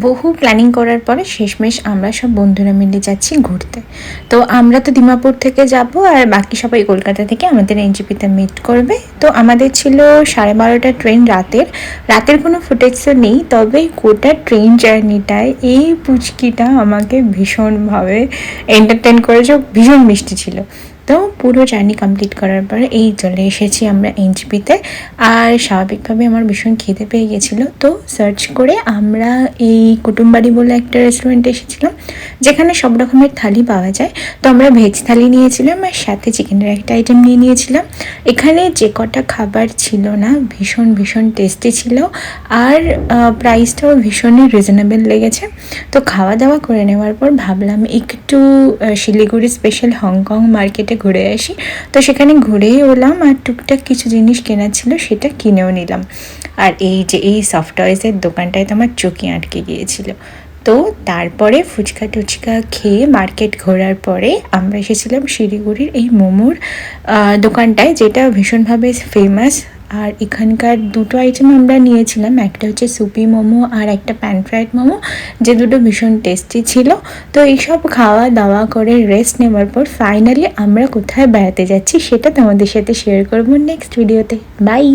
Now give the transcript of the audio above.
বহু প্ল্যানিং করার পরে শেষমেশ আমরা সব বন্ধুরা মিলে যাচ্ছি ঘুরতে। তো আমরা তো দিমাপুর থেকে যাব আর বাকি সবাই কলকাতা থেকে আমাদের এনজেপিতে মিট করবে। তো আমাদের ছিল 12:30টার ট্রেন রাতের। রাতের কোনো ফুটেজও নেই, তবে গোটা ট্রেন জার্নিটায় এই পুচকিটা আমাকে ভীষণভাবে এন্টারটেন করেছে, ভীষণ মিষ্টি ছিল। তো পুরো জার্নি কমপ্লিট করার পরে এই চলে এসেছি আমরা এনজেপিতে। আর স্বাভাবিকভাবে আমার ভীষণ খিদে পেয়ে গেছিলো, তো সার্চ করে আমরা এই কুটুমবাড়ি বলে একটা রেস্টুরেন্টে এসেছিলাম যেখানে সব রকমের থালি পাওয়া যায়। তো আমরা ভেজ থালি নিয়েছিলাম আর সাথে চিকেনের একটা আইটেম নিয়েছিলাম। এখানে যে কটা খাবার ছিল না, ভীষণ ভীষণ টেস্টি ছিল আর প্রাইসটাও ভীষণই রিজনেবল লেগেছে। তো খাওয়া দাওয়া করে নেওয়ার পর ভাবলাম একটু শিলিগুড়ি স্পেশাল হংকং মার্কেটে ঘুরে আসি। তো সেখানে ঘুরেই এলাম আর টুকটাক কিছু জিনিস কেনার ছিল সেটা কিনেও নিলাম। আর এই যে এই সফট টয়েসের দোকানটায় তো আমার চোখে আটকে গিয়েছিল। তো তারপরে ফুচকা টুচকা খেয়ে মার্কেট ঘোরার পরে আমরা এসেছিলাম শিলিগুড়ির এই মোমোর দোকানটায়, যেটা ভীষণভাবে ফেমাস। আর এখানকার দুটো আইটেম আমরা নিয়েছিলাম, একটা হচ্ছে সুপি মোমো আর একটা প্যান ফ্রাইড মোমো, যে দুটো ভীষণ টেস্টি ছিল। তো এইসব খাওয়া দাওয়া করে রেস্ট নেওয়ার পর ফাইনালি আমরা কোথায় বেড়াতে যাচ্ছি সেটা তোমাদের সাথে শেয়ার করবো নেক্সট ভিডিওতে। বাই।